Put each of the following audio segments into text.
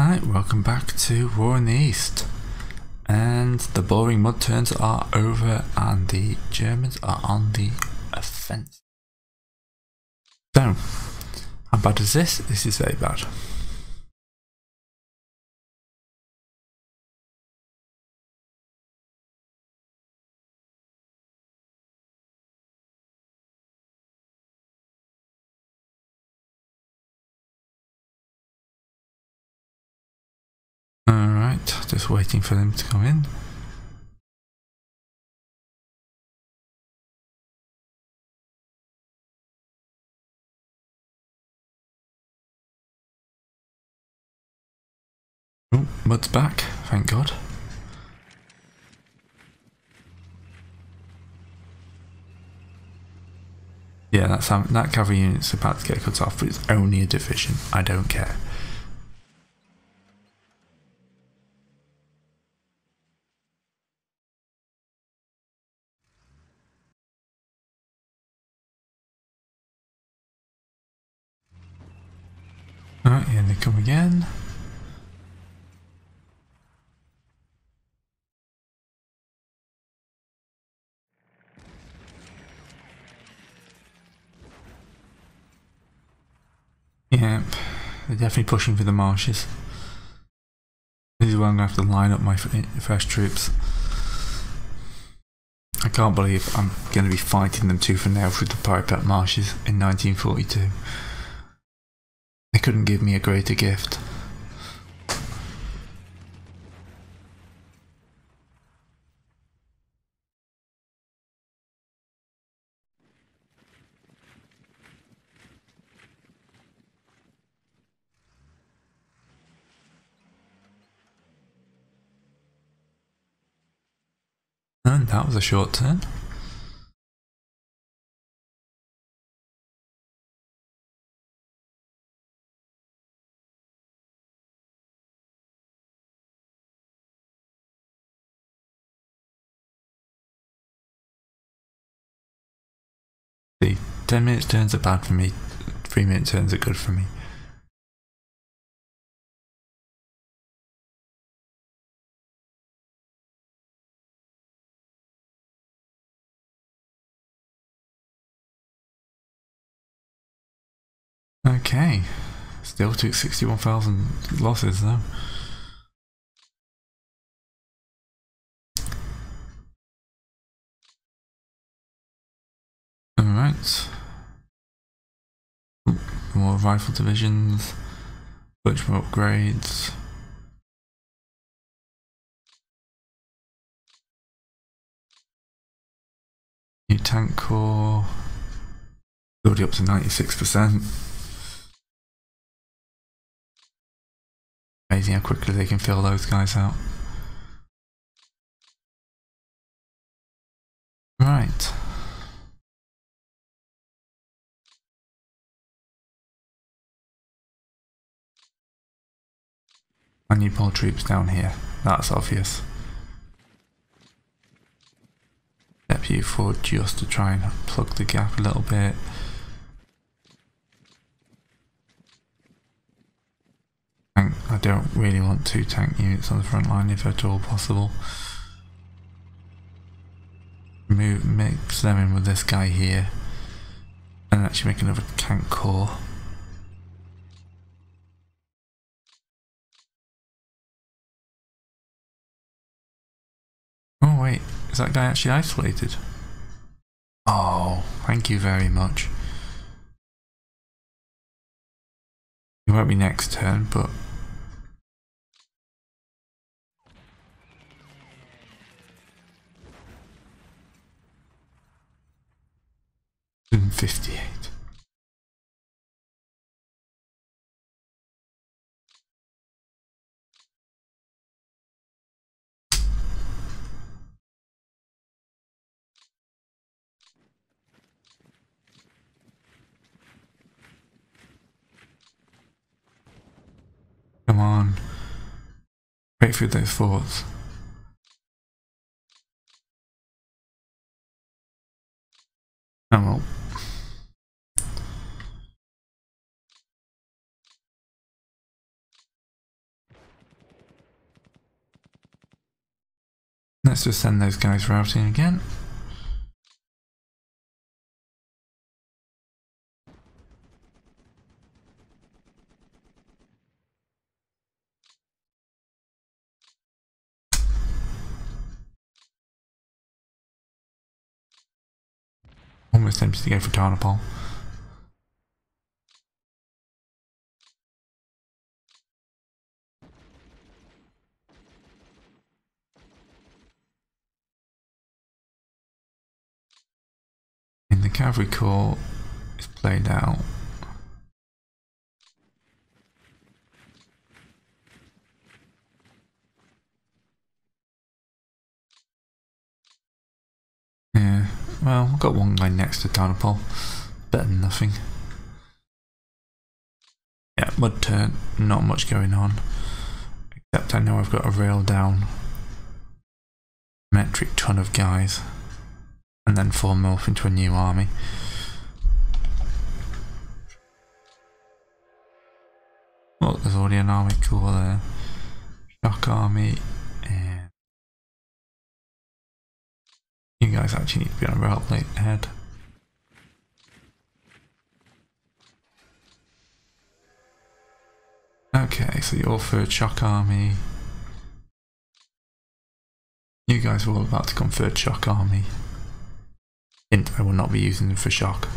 Hi, welcome back to War in the East. And the boring mud turns are over and the Germans are on the offensive. So, how bad is this? This is very bad. Alright, just waiting for them to come in. Oh, mud's back, thank God. Yeah, that cavalry unit's about to get cut off, but it's only a division. I don't care. Alright, here they come again. Yep, they're definitely pushing for the marshes. This is where I'm going to have to line up my fresh troops. I can't believe I'm going to be fighting them tooth and nail through the Parapet marshes in 1942. They couldn't give me a greater gift. And that was a short turn. See, 10 minute turns are bad for me, 3 minute turns are good for me. Okay, still took 61,000 losses though. Alright. More rifle divisions, bunch more upgrades. New tank core, already up to 96%. Amazing how quickly they can fill those guys out. Right. I need more troops down here, that's obvious. Step you forward just to try and plug the gap a little bit. I don't really want 2 tank units on the front line if at all possible. Mix them in with this guy here and actually make another tank core. Oh wait, is that guy actually isolated? Oh, thank you very much. It won't be next turn, but 58. Come on. Break through those forts. Oh well. Let's just send those guys routing again. Almost tempted to go for Carnipole. In the Cavalry Corps is played out. Yeah, well, I've got one guy next to Carnipole. Better than nothing. Yeah, mud turn, not much going on. Except I know I've got to rail down metric ton of guys. And then form off into a new army. Oh, there's already an army corps there. Shock army, and you guys actually need to be on a rail plate ahead. Okay, so your third shock army. You guys are all about to come third shock army. Hint, I will not be using them for shock.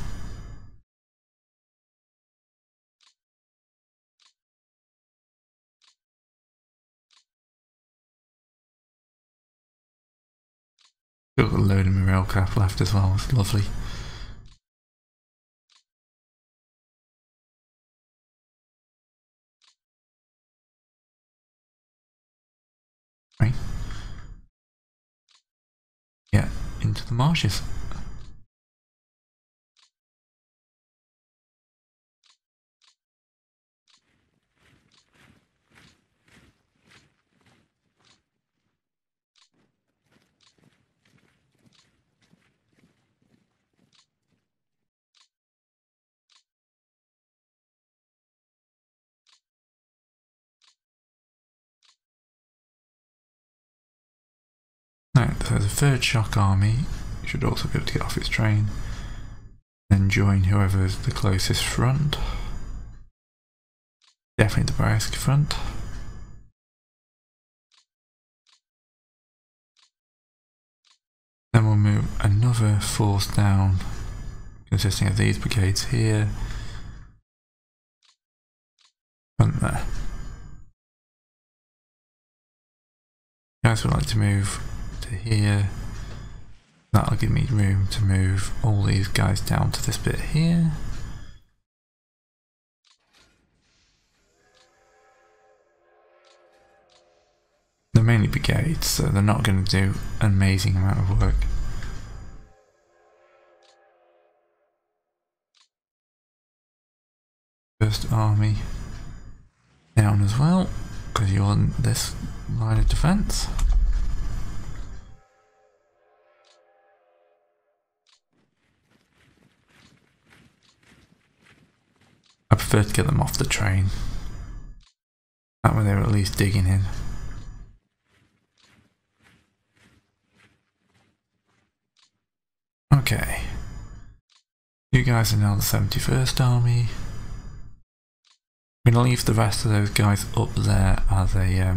Still got a load of my railcraft left as well, it's lovely. Right. Yeah, into the marshes. Right, so the third shock army should also be able to get off its train. Then join whoever is the closest front. Definitely the Brest front. Then we'll move another force down, consisting of these brigades here. Front there. Guys would like to move to here. That'll give me room to move all these guys down to this bit here. They're mainly brigades, so they're not going to do an amazing amount of work. First army down as well, because you're on this line of defence. I prefer to get them off the train. That way they're at least digging in. Okay. You guys are now the 71st Army. I'm going to leave the rest of those guys up there as a...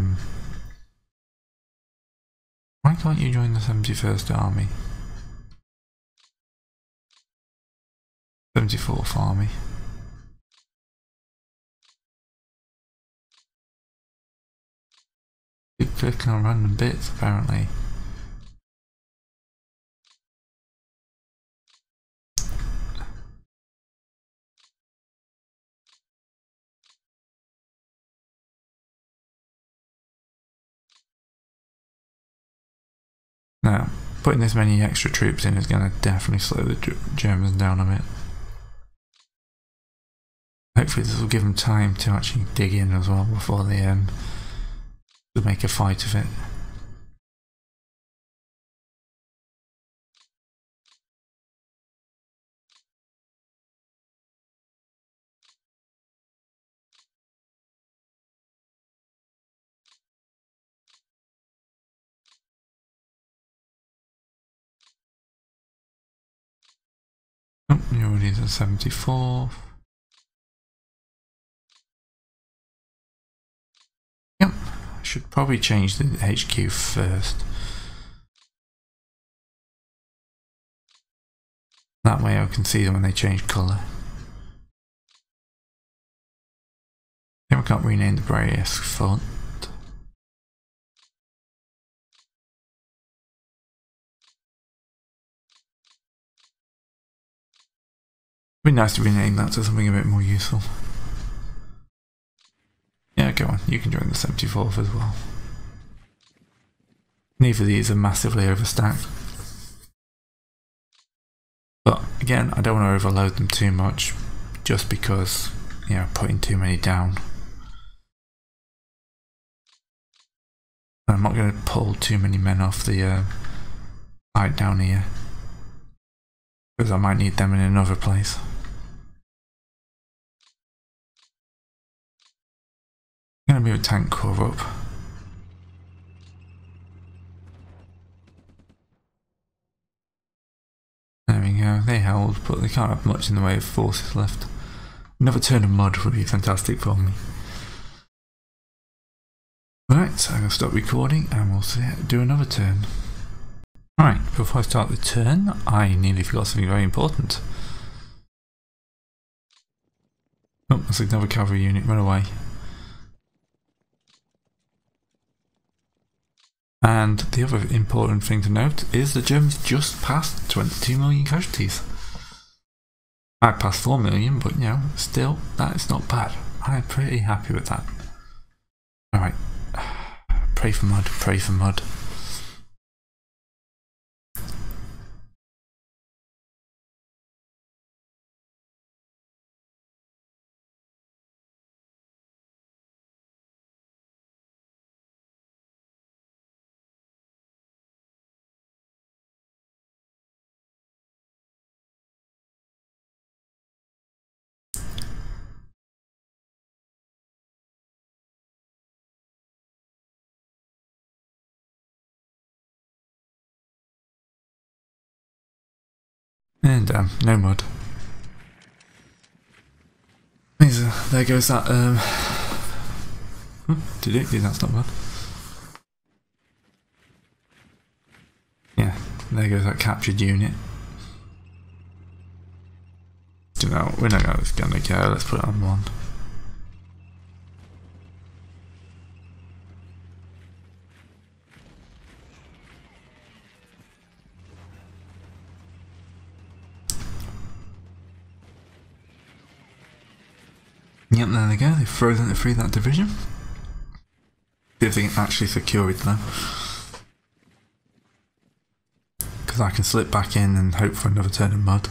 Why can't you join the 71st Army? 74th Army. Keep clicking on random bits apparently. Now, putting this many extra troops in is going to definitely slow the Germans down a bit. Hopefully this will give them time to actually dig in as well before they make a fight of it. Oh, you're already the 74th. Yep, I should probably change the HQ first. That way I can see them when they change colour. I can't rename the Braille-esque font. It'd be nice to rename that to something a bit more useful. Yeah, go on, you can join the 74th as well. Neither of these are massively overstacked. But again, I don't want to overload them too much, just because, you know, putting too many down. I'm not going to pull too many men off the height down here, because I might need them in another place. I'm going to move a tank corps up. There we go, they held, but they can't have much in the way of forces left. Another turn of mud would be fantastic for me. Right, so I'm going to stop recording and we'll do another turn. Right, before I start the turn, I nearly forgot something very important. Oh, that's another cavalry unit, run away. And the other important thing to note is the Germans just passed 22 million casualties. I passed 4 million, but you know, still, that is not bad. I'm pretty happy with that. Alright, pray for mud, pray for mud. And no mud. There goes that, did it? That's not bad. Yeah, there goes that captured unit. You know, we're not gonna go, let's put it on 1. Yep, there they go, they've frozen it free, that division. See if they can actually secure it though. Because I can slip back in and hope for another turn of mud.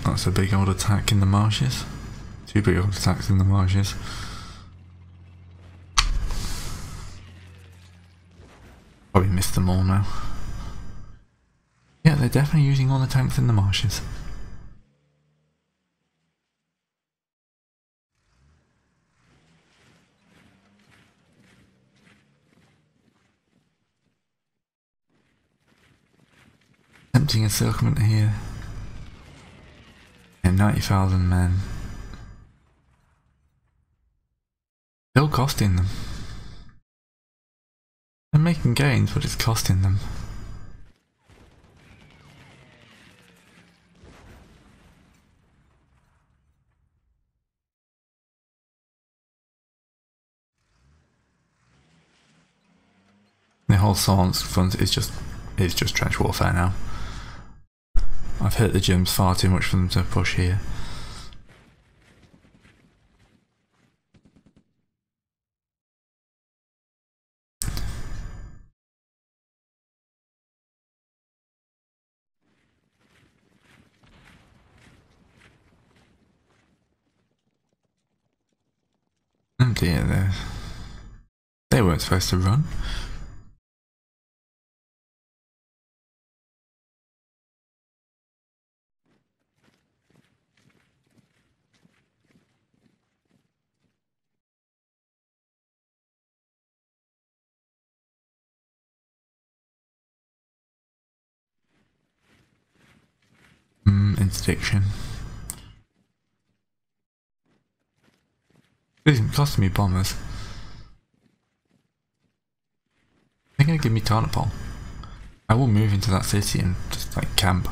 That's a big old attack in the marshes. 2 big old attacks in the marshes. Probably missed them all now. Yeah, they're definitely using all the tanks in the marshes. Attempting encirclement here. And 90,000 men. Still costing them. They're making gains, but it's costing them. The whole Science front is just trench warfare now. I've hurt the Germans far too much for them to push here. dear, they weren't supposed to run. Interdiction. It isn't costing me bombers. They're gonna give me toilet bowl. I will move into that city and just like camp.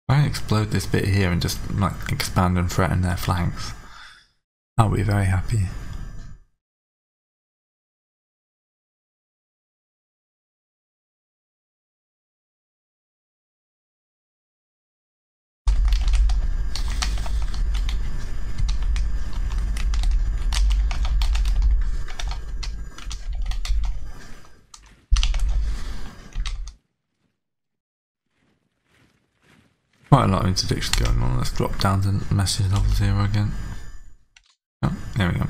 If I explode this bit here and just like expand and threaten their flanks, I'll be very happy. Quite a lot of interdictions going on. Let's drop down to message level 0 again. Oh, there we go.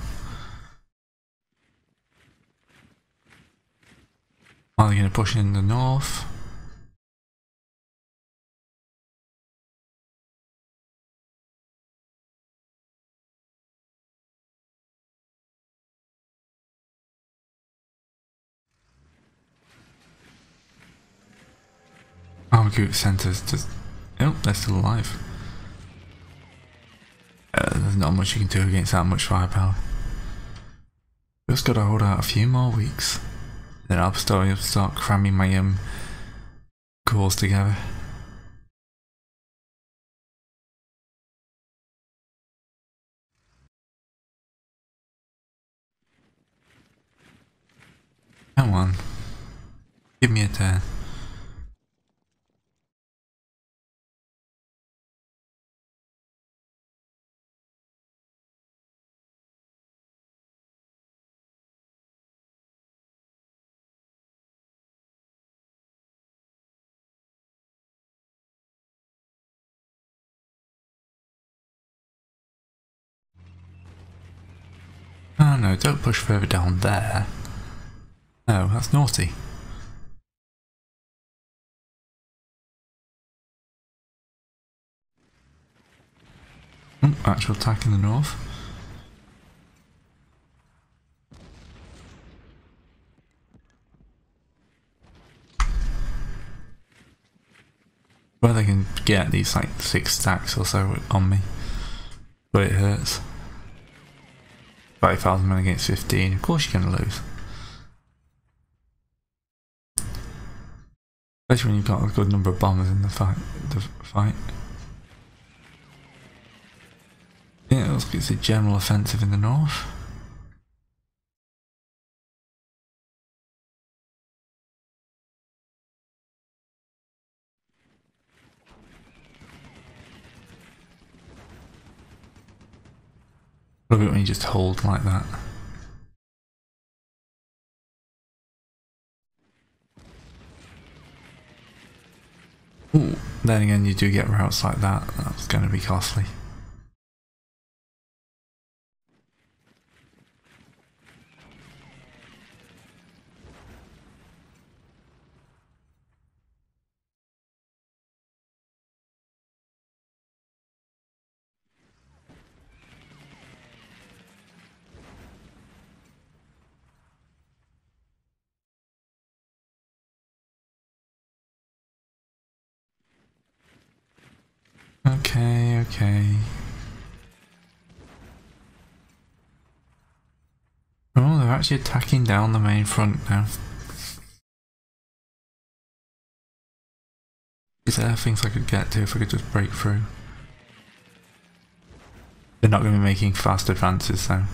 Are they going to push in the north? Army group centres just... Oh, they're still alive. There's not much you can do against that much firepower. Just gotta hold out a few more weeks. Then I'll start cramming my cores together. Come on. Give me a turn. Oh no, don't push further down there. No, that's naughty. Actual attack in the north. Where they can get these like 6 stacks or so on me. But it hurts. 5,000 men against 15, of course you're going to lose. Especially when you've got a good number of bombers in the fight. Yeah, it looks like it's a general offensive in the north. Love it when you just hold like that. Ooh, then again you do get routes like that, that's going to be costly. Okay. Oh, they're actually attacking down the main front now. Is there things I could get to if I could just break through? They're not going to be making fast advances though.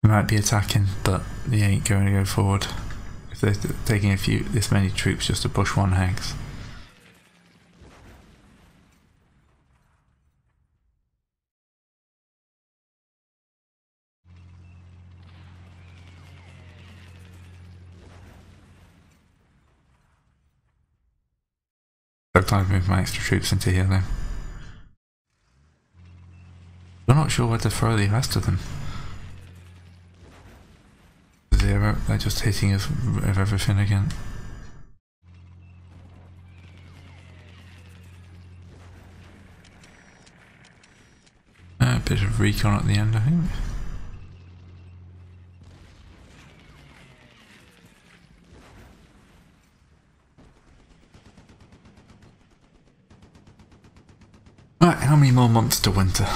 They might be attacking, but they ain't going to go forward. If they're taking this many troops just to push one hex. got time to move my extra troops into here though. I'm not sure where to throw the rest of them. 0, they're just hitting us with everything again. A bit of recon at the end, I think. Right, how many more months to winter?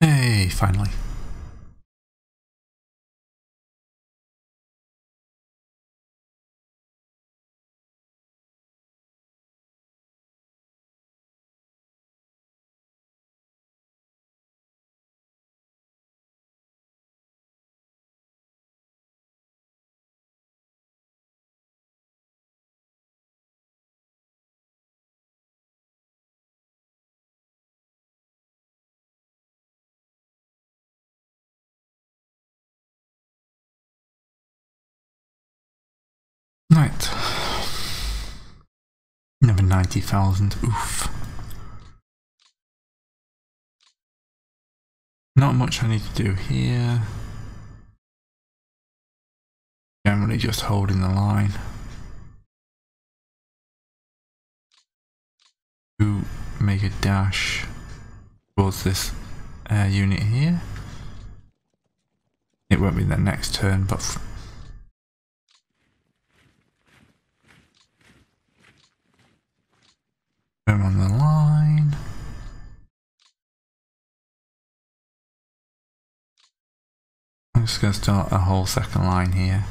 Hey, finally. Right. Another 90,000. Oof. Not much I need to do here. Generally just holding the line. To make a dash towards this unit here. It won't be the next turn, but turn on the line. I'm just going to start a whole second line here.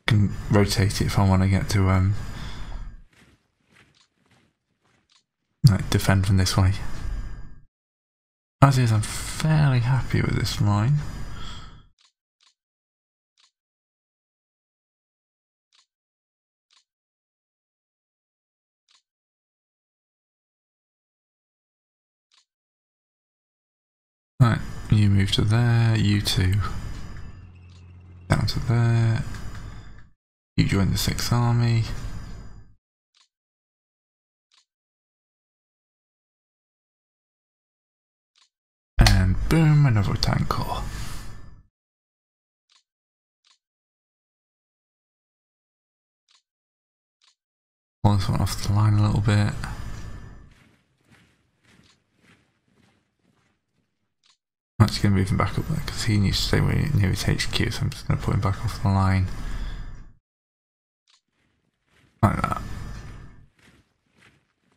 Can rotate it if I want to get to like defend from this way. As is, I'm fairly happy with this line. Right, you move to there, you two down to there. You join the 6th Army. And boom, another tank corps. Pull this one off the line a little bit. I'm actually going to move him back up there because he needs to stay near his HQ, so I'm just going to put him back off the line. Like that.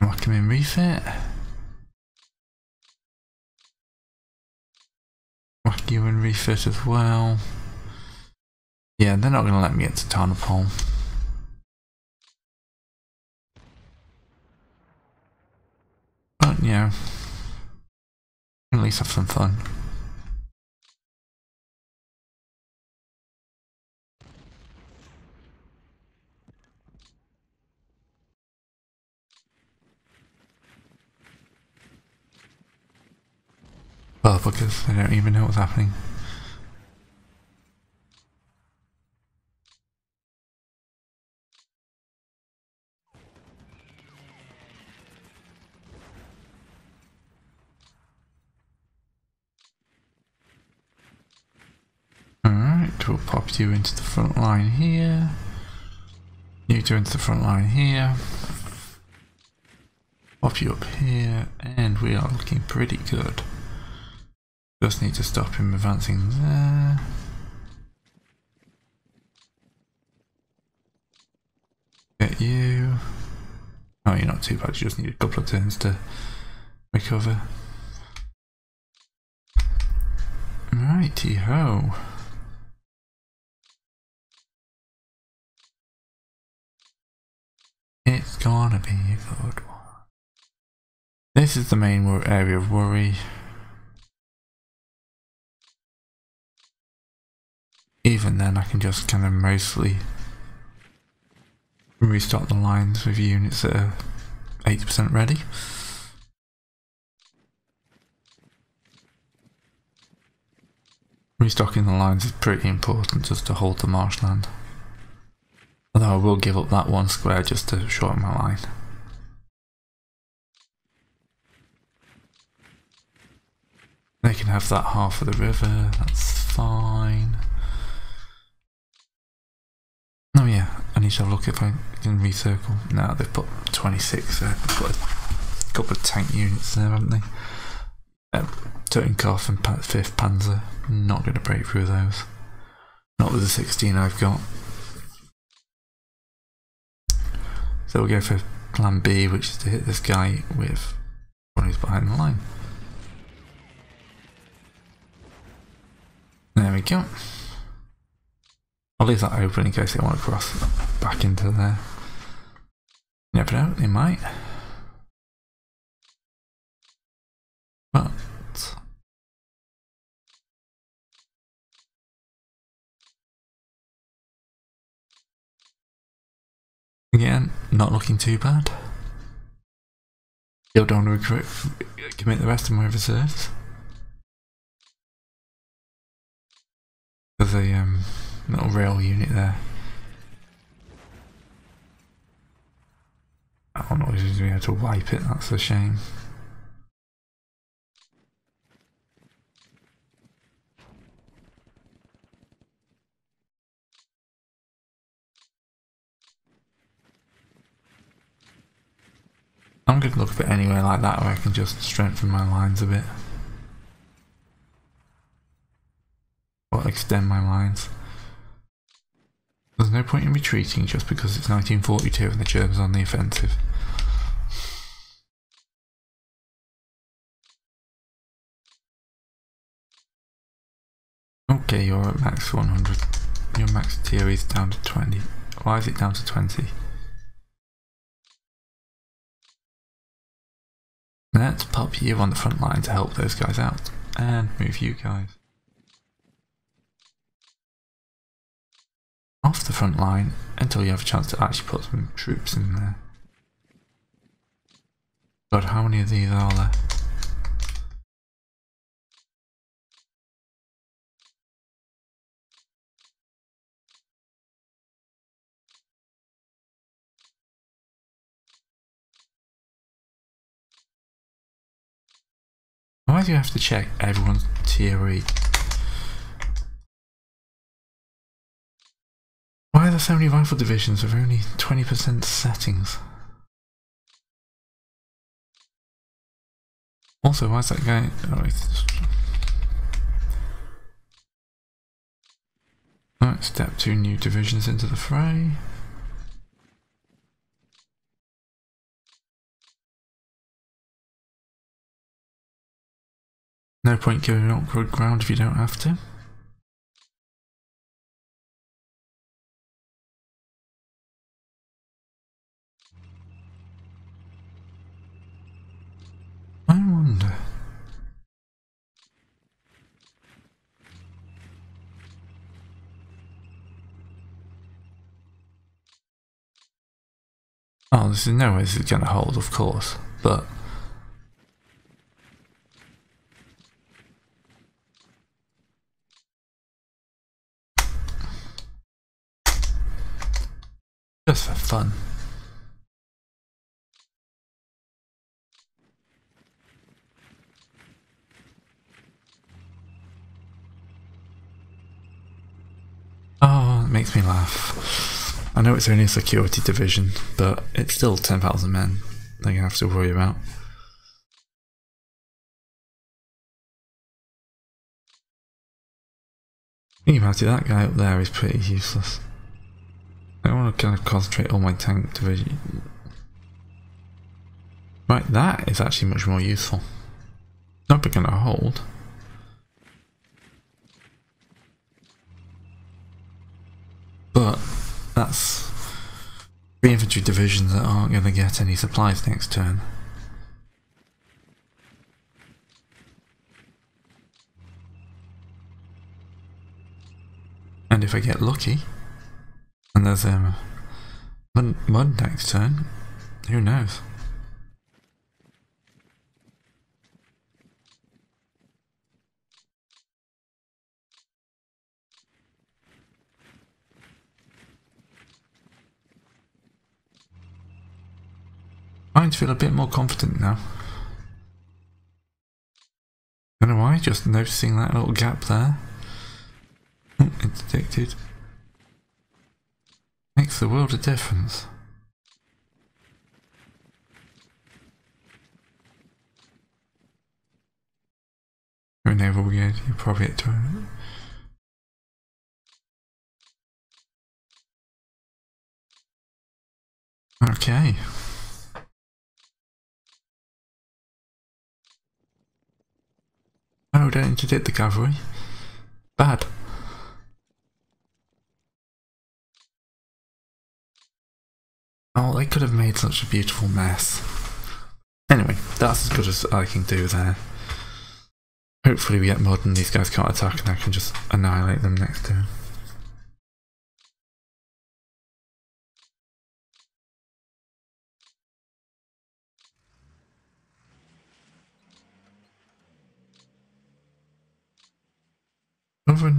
Whack him in refit. Whack you in refit as well. Yeah, they're not going to let me get to Tarnopol. But, you know, at least have some fun. Well, because they don't even know what's happening. Alright, we'll pop you into the front line here. You sector into the front line here. Pop you up here, and we are looking pretty good. Just need to stop him advancing there. Get you. Oh, you're not too bad, you just need a couple of turns to recover. Righty-ho. It's gonna be a good one. This is the main area of worry. Even then I can just kind of mostly restock the lines with units that are 80% ready. Restocking the lines is pretty important just to hold the marshland. Although I will give up that one square just to shorten my line. They can have that half of the river, that's fine. Oh yeah, I need to have a look if I can recircle. No, they've put 26 there. They've put a couple of tank units there, haven't they? Totenkopf and 5th Panzer. Not going to break through those. Not with the 16 I've got. So we'll go for plan B, which is to hit this guy with one who's behind the line. There we go. I'll leave that open in case they want to cross back into there. You never know, they might. But again, not looking too bad. Still don't want to commit the rest of my reserves. There's a little rail unit there. I'm not going to be able to wipe it, that's a shame. I'm going to look for it anywhere like that where I can just strengthen my lines a bit. Or extend my lines. There's no point in retreating just because it's 1942 and the Germans are on the offensive. Okay, you're at max 100. Your max tier is down to 20. Why is it down to 20? Let's pop you on the front line to help those guys out. And move you guys off the front line until you have a chance to actually put some troops in there. God, how many of these are there? Why do you have to check everyone's tier 8? Why are there so many rifle divisions with only 20% settings? Also, why is that guy... Oh, Alright, step 2 new divisions into the fray. No point going on good ground if you don't have to. I wonder. Oh, this is no way this is going to hold, of course, but just for fun. Oh, it makes me laugh. I know it's only a security division, but it's still 10,000 men they're going to have to worry about. Think about it, that guy up there is pretty useless. I want to kind of concentrate on my tank division. Right, that is actually much more useful. Not going to hold. But that's 3 infantry divisions that aren't going to get any supplies next turn. And if I get lucky, and there's mud next turn, who knows? I feel a bit more confident now. Don't know why, just noticing that little gap there. Interdicted. Makes the world of difference. You're a naval brigade, you're probably at 200. Okay. Oh, don't interdict the cavalry. Bad. Oh, they could have made such a beautiful mess. Anyway, that's as good as I can do there. Hopefully we get mud and these guys can't attack and I can just annihilate them next turn.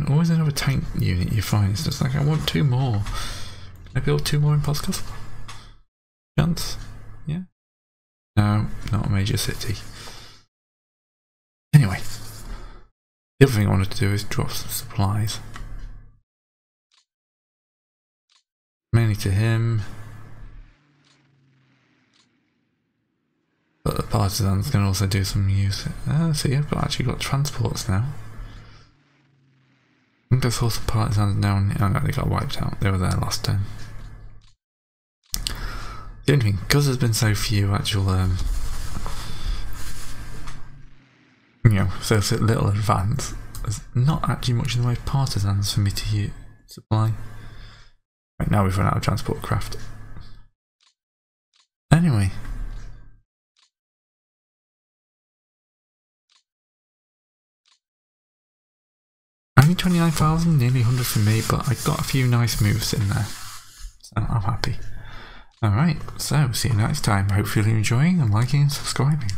Always another tank unit you find. It's just like, I want 2 more. Can I build 2 more in Pskov? Chance? Yeah? No, not a major city. Anyway, the other thing I wanted to do is drop some supplies. Mainly to him. But the partisans can also do some use. See, I've actually got transports now. I think I saw some partisans down. Oh no, they got wiped out. They were there last time. The only thing, because there's been so few actual, so little advance, there's not actually much in the way of partisans for me to supply. Right, now we've run out of transport craft. Anyway. Only 29,000, nearly 100 for me, but I got a few nice moves in there. So I'm happy. Alright, so see you next time. Hopefully you're enjoying and liking and subscribing.